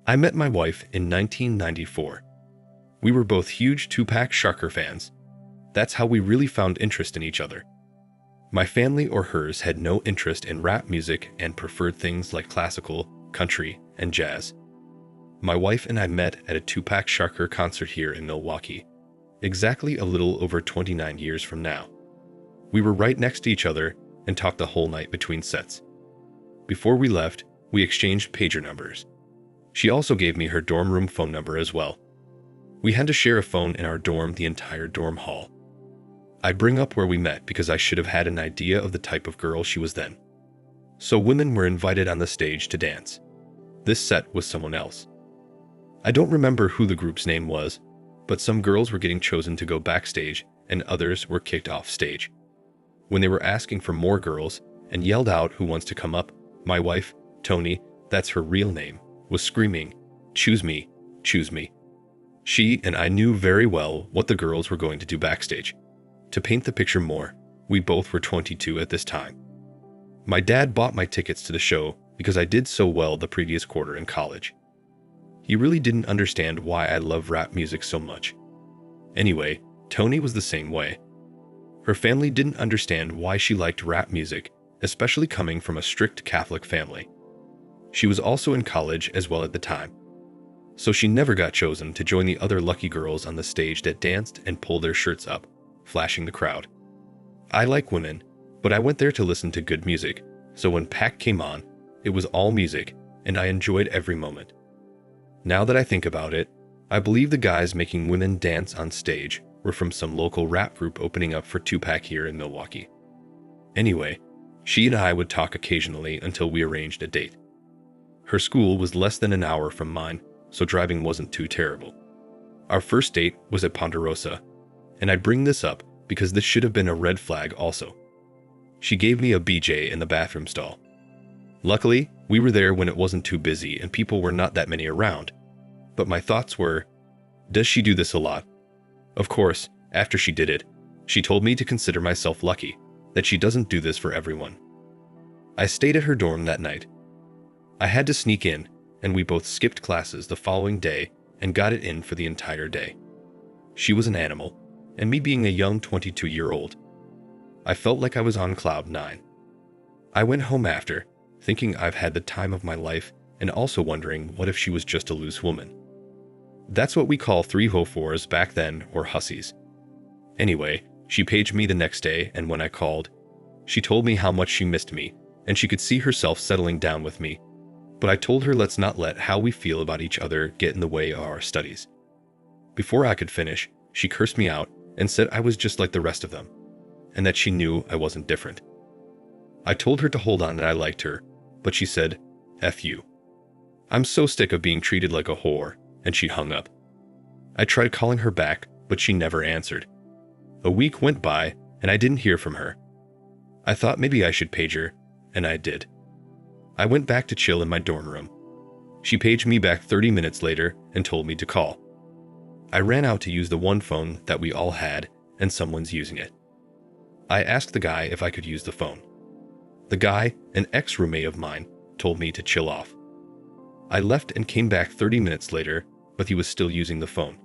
I met my wife in 1994. We were both huge Tupac Shakur fans. That's how we really found interest in each other. My family or hers had no interest in rap music and preferred things like classical, country, and jazz. My wife and I met at a Tupac Shakur concert here in Milwaukee, exactly a little over 29 years from now. We were right next to each other and talked the whole night between sets. Before we left, we exchanged pager numbers. She also gave me her dorm room phone number as well. We had to share a phone in our dorm, the entire dorm hall. I bring up where we met because I should have had an idea of the type of girl she was then. So women were invited on the stage to dance. This set was someone else. I don't remember who the group's name was, but some girls were getting chosen to go backstage and others were kicked off stage. When they were asking for more girls and yelled out who wants to come up, my wife, Tony, that's her real name, was screaming, "Choose me, choose me." She and I knew very well what the girls were going to do backstage. To paint the picture more, we both were 22 at this time. My dad bought my tickets to the show because I did so well the previous quarter in college. He really didn't understand why I love rap music so much. Anyway, Tony was the same way. Her family didn't understand why she liked rap music, especially coming from a strict Catholic family. She was also in college as well at the time. So she never got chosen to join the other lucky girls on the stage that danced and pulled their shirts up, flashing the crowd. I like women, but I went there to listen to good music, so when Pac came on, it was all music, and I enjoyed every moment. Now that I think about it, I believe the guys making women dance on stage were from some local rap group opening up for Tupac here in Milwaukee. Anyway, she and I would talk occasionally until we arranged a date. Her school was less than an hour from mine, so driving wasn't too terrible. Our first date was at Ponderosa, and I bring this up because this should have been a red flag also. She gave me a BJ in the bathroom stall. Luckily, we were there when it wasn't too busy and people were not that many around. But my thoughts were, does she do this a lot? Of course, after she did it, she told me to consider myself lucky, that she doesn't do this for everyone. I stayed at her dorm that night. I had to sneak in, and we both skipped classes the following day and got it in for the entire day. She was an animal, and me being a young 22-year-old, I felt like I was on cloud 9. I went home after, thinking I've had the time of my life and also wondering what if she was just a loose woman. That's what we call 304s back then, or hussies. Anyway, she paged me the next day, and when I called, she told me how much she missed me and she could see herself settling down with me. But I told her let's not let how we feel about each other get in the way of our studies. Before I could finish, she cursed me out and said I was just like the rest of them, and that she knew I wasn't different. I told her to hold on that I liked her, but she said, "F you. I'm so sick of being treated like a whore," and she hung up. I tried calling her back, but she never answered. A week went by, and I didn't hear from her. I thought maybe I should page her, and I did. I went back to chill in my dorm room. She paged me back 30 minutes later and told me to call. I ran out to use the one phone that we all had, and someone's using it. I asked the guy if I could use the phone. The guy, an ex-roommate of mine, told me to chill off. I left and came back 30 minutes later, but he was still using the phone.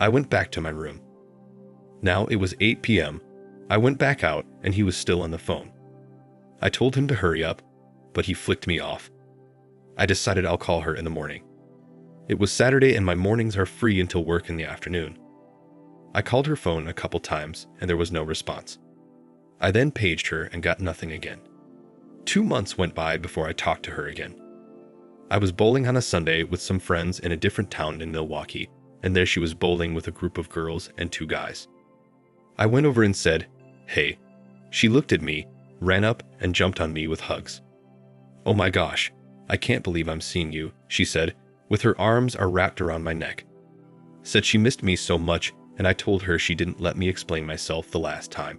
I went back to my room. Now it was 8 p.m. I went back out and he was still on the phone. I told him to hurry up, but he flicked me off. I decided I'll call her in the morning. It was Saturday and my mornings are free until work in the afternoon. I called her phone a couple times and there was no response. I then paged her and got nothing again. 2 months went by before I talked to her again. I was bowling on a Sunday with some friends in a different town in Milwaukee, and there she was bowling with a group of girls and 2 guys. I went over and said, "Hey." She looked at me, ran up, and jumped on me with hugs. "Oh my gosh, I can't believe I'm seeing you," she said, with her arms wrapped around my neck. Said she missed me so much, and I told her she didn't let me explain myself the last time.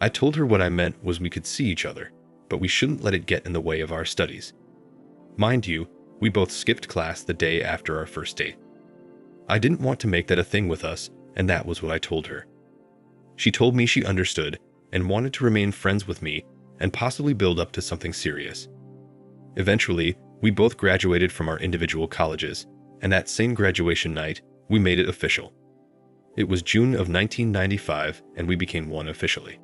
I told her what I meant was we could see each other, but we shouldn't let it get in the way of our studies. Mind you, we both skipped class the day after our first date. I didn't want to make that a thing with us, and that was what I told her. She told me she understood and wanted to remain friends with me and possibly build up to something serious. Eventually, We both graduated from our individual colleges, and that same graduation night, we made it official. It was June of 1995, and we became one officially.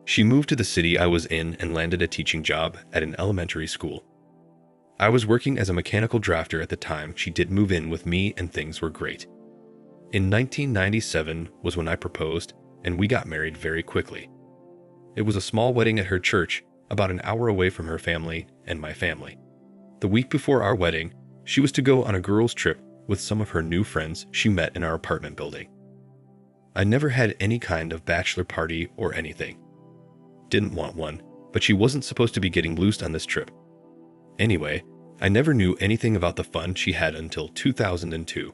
She moved to the city I was in and landed a teaching job at an elementary school. I was working as a mechanical drafter at the time she did move in with me, and things were great. In 1997 was when I proposed, and we got married very quickly. It was a small wedding at her church, about an hour away from her family and my family. The week before our wedding, she was to go on a girls' trip with some of her new friends she met in our apartment building. I never had any kind of bachelor party or anything. Didn't want one, but she wasn't supposed to be getting loosed on this trip. Anyway, I never knew anything about the fun she had until 2002.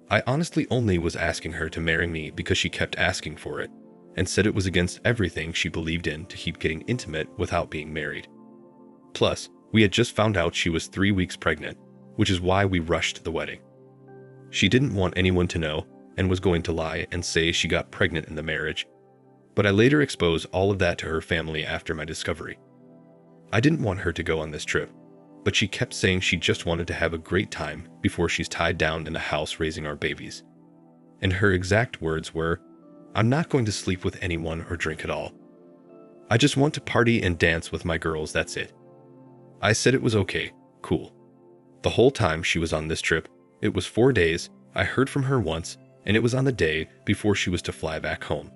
I honestly only was asking her to marry me because she kept asking for it, and said it was against everything she believed in to keep getting intimate without being married. Plus, we had just found out she was 3 weeks pregnant, which is why we rushed the wedding. She didn't want anyone to know and was going to lie and say she got pregnant in the marriage, but I later exposed all of that to her family after my discovery. I didn't want her to go on this trip, but she kept saying she just wanted to have a great time before she's tied down in a house raising our babies. And her exact words were, "I'm not going to sleep with anyone or drink at all. I just want to party and dance with my girls, that's it." I said it was okay, cool. The whole time she was on this trip, it was 4 days, I heard from her once, and it was on the day before she was to fly back home.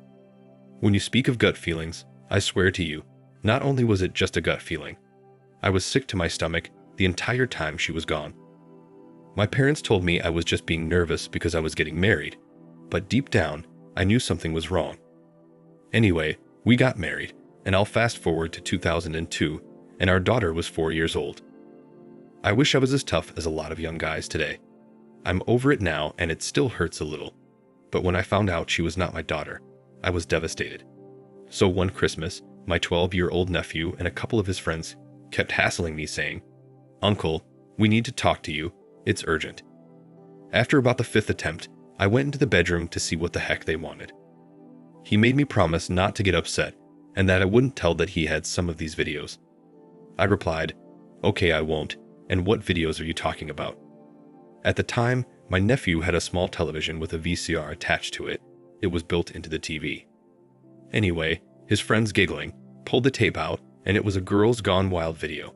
When you speak of gut feelings, I swear to you, not only was it just a gut feeling, I was sick to my stomach the entire time she was gone. My parents told me I was just being nervous because I was getting married, but deep down, I knew something was wrong. Anyway, we got married, and I'll fast forward to 2002, and our daughter was 4 years old. I wish I was as tough as a lot of young guys today. I'm over it now, and it still hurts a little. But when I found out she was not my daughter, I was devastated. So one Christmas, my 12-year-old nephew and a couple of his friends kept hassling me saying, "Uncle, we need to talk to you, it's urgent." After about the 5th attempt, I went into the bedroom to see what the heck they wanted. He made me promise not to get upset, and that I wouldn't tell that he had some of these videos. I replied, "Okay, I won't, and what videos are you talking about?" At the time, my nephew had a small television with a VCR attached to it. It was built into the TV. Anyway, his friends giggling, pulled the tape out, and it was a Girls Gone Wild video.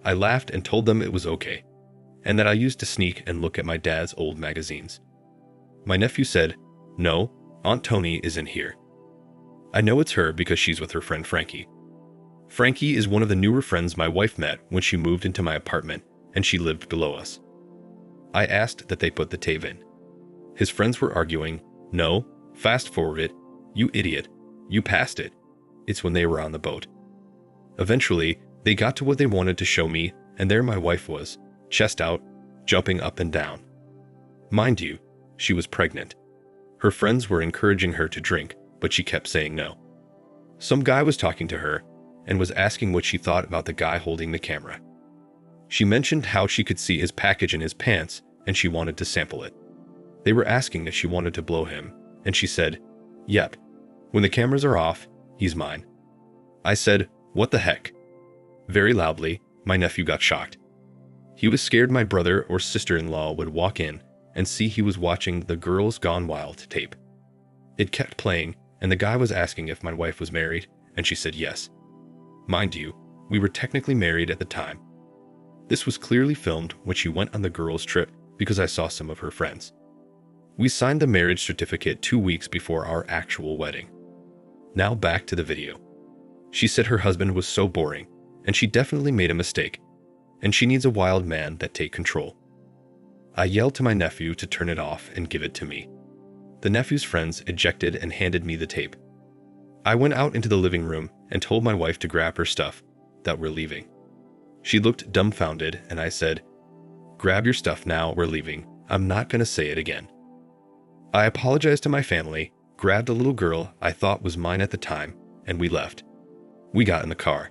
I laughed and told them it was okay, and that I used to sneak and look at my dad's old magazines. My nephew said, "No, Aunt Tony isn't here. I know it's her because she's with her friend Frankie. Frankie is one of the newer friends my wife met when she moved into my apartment, and she lived below us." I asked that they put the tape in. His friends were arguing, "No, fast forward it, you idiot, you passed it." It's when they were on the boat. Eventually, they got to what they wanted to show me, and there my wife was, chest out, jumping up and down. Mind you, she was pregnant. Her friends were encouraging her to drink, but she kept saying no. Some guy was talking to her and was asking what she thought about the guy holding the camera. She mentioned how she could see his package in his pants and she wanted to sample it. They were asking if she wanted to blow him, and she said, "Yep. When the cameras are off, he's mine." I said, "What the heck?" Very loudly, my nephew got shocked. He was scared my brother or sister-in-law would walk in and see he was watching the Girls Gone Wild tape. It kept playing, and the guy was asking if my wife was married, and she said yes. Mind you, we were technically married at the time. This was clearly filmed when she went on the girls' trip because I saw some of her friends. We signed the marriage certificate 2 weeks before our actual wedding. Now back to the video. She said her husband was so boring, and she definitely made a mistake, and she needs a wild man that take control. I yelled to my nephew to turn it off and give it to me. The nephew's friends ejected and handed me the tape. I went out into the living room and told my wife to grab her stuff, that we're leaving. She looked dumbfounded, and I said, "Grab your stuff now, we're leaving. I'm not going to say it again." I apologized to my family, grabbed a little girl I thought was mine at the time, and we left. We got in the car.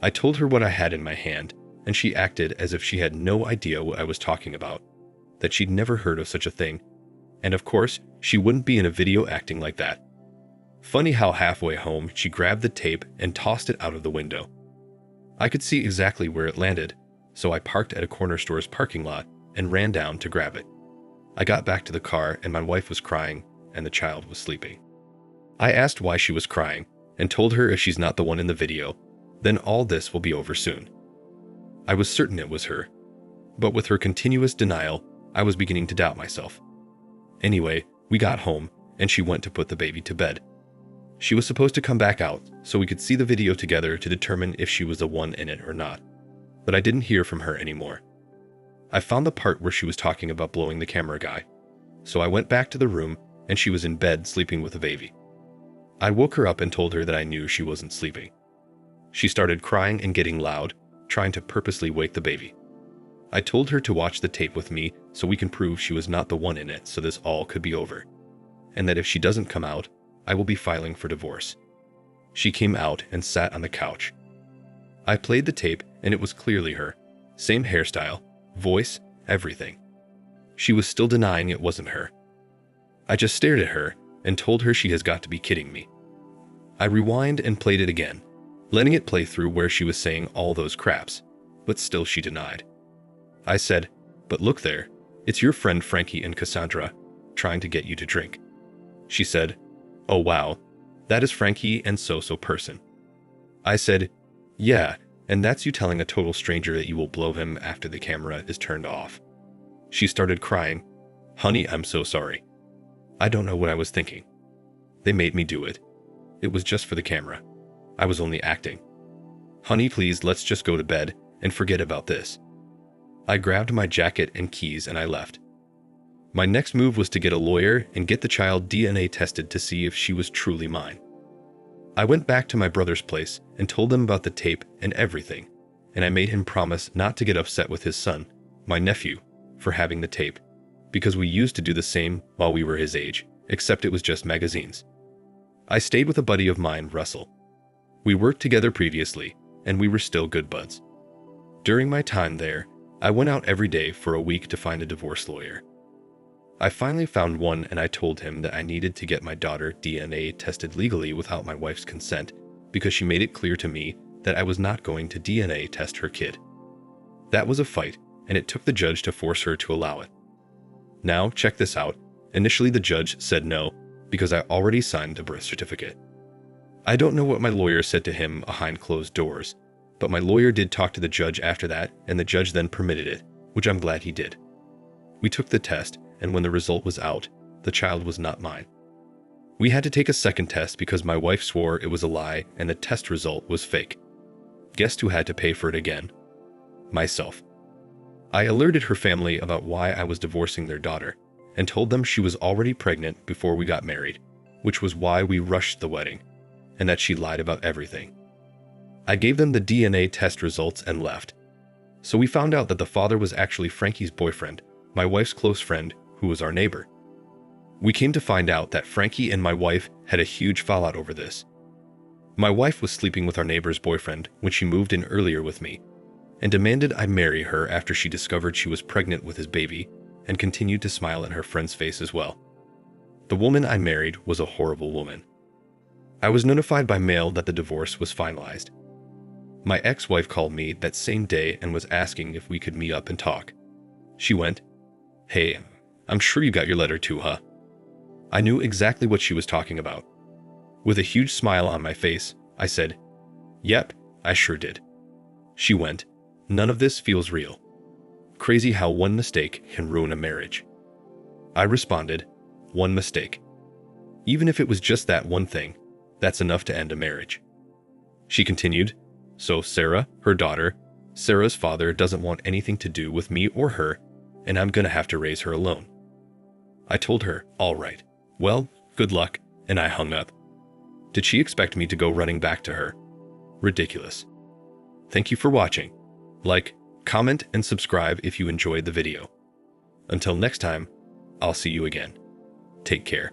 I told her what I had in my hand, and she acted as if she had no idea what I was talking about, that she'd never heard of such a thing, and of course, she wouldn't be in a video acting like that. Funny how halfway home she grabbed the tape and tossed it out of the window. I could see exactly where it landed, so I parked at a corner store's parking lot and ran down to grab it. I got back to the car and my wife was crying and the child was sleeping. I asked why she was crying and told her if she's not the one in the video, then all this will be over soon. I was certain it was her, but with her continuous denial, I was beginning to doubt myself. Anyway, we got home and she went to put the baby to bed. She was supposed to come back out so we could see the video together to determine if she was the one in it or not, but I didn't hear from her anymore. I found the part where she was talking about blowing the camera guy, so I went back to the room and she was in bed sleeping with the baby. I woke her up and told her that I knew she wasn't sleeping. She started crying and getting loud, trying to purposely wake the baby. I told her to watch the tape with me so we can prove she was not the one in it so this all could be over, and that if she doesn't come out, I will be filing for divorce. She came out and sat on the couch. I played the tape and it was clearly her. Same hairstyle, voice, everything. She was still denying it wasn't her. I just stared at her and told her she has got to be kidding me. I rewind and played it again, letting it play through where she was saying all those craps, but still she denied. I said, "But look there, it's your friend Frankie and Cassandra trying to get you to drink." She said, "Oh wow, that is Frankie and so-so person." I said, "Yeah, and that's you telling a total stranger that you will blow him after the camera is turned off." She started crying. "Honey, I'm so sorry. I don't know what I was thinking. They made me do it. It was just for the camera. I was only acting. Honey, please, let's just go to bed and forget about this." I grabbed my jacket and keys and I left. My next move was to get a lawyer and get the child DNA tested to see if she was truly mine. I went back to my brother's place and told them about the tape and everything, and I made him promise not to get upset with his son, my nephew, for having the tape, because we used to do the same while we were his age, except it was just magazines. I stayed with a buddy of mine, Russell. We worked together previously, and we were still good buds. During my time there, I went out every day for a week to find a divorce lawyer. I finally found one and I told him that I needed to get my daughter DNA tested legally without my wife's consent because she made it clear to me that I was not going to DNA test her kid. That was a fight, and it took the judge to force her to allow it. Now, check this out. Initially, the judge said no because I already signed a birth certificate. I don't know what my lawyer said to him behind closed doors, but my lawyer did talk to the judge after that, and the judge then permitted it, which I'm glad he did. We took the test, and when the result was out, the child was not mine. We had to take a second test because my wife swore it was a lie and the test result was fake. Guess who had to pay for it again? Myself. I alerted her family about why I was divorcing their daughter and told them she was already pregnant before we got married, which was why we rushed the wedding, and that she lied about everything. I gave them the DNA test results and left. So we found out that the father was actually Frankie's boyfriend, my wife's close friend, who was our neighbor. We came to find out that Frankie and my wife had a huge fallout over this. My wife was sleeping with our neighbor's boyfriend when she moved in earlier with me, and demanded I marry her after she discovered she was pregnant with his baby, and continued to smile in her friend's face as well. The woman I married was a horrible woman. I was notified by mail that the divorce was finalized. My ex-wife called me that same day and was asking if we could meet up and talk. She went, "Hey, I'm sure you got your letter too, huh?" I knew exactly what she was talking about. With a huge smile on my face, I said, "Yep, I sure did." She went, "None of this feels real. Crazy how one mistake can ruin a marriage." I responded, "One mistake. Even if it was just that one thing, that's enough to end a marriage." She continued, "So Sarah, her daughter, Sarah's father doesn't want anything to do with me or her, and I'm gonna have to raise her alone." I told her, "All right. Well, good luck," and I hung up. Did she expect me to go running back to her? Ridiculous. Thank you for watching. Like, comment, and subscribe if you enjoyed the video. Until next time, I'll see you again. Take care.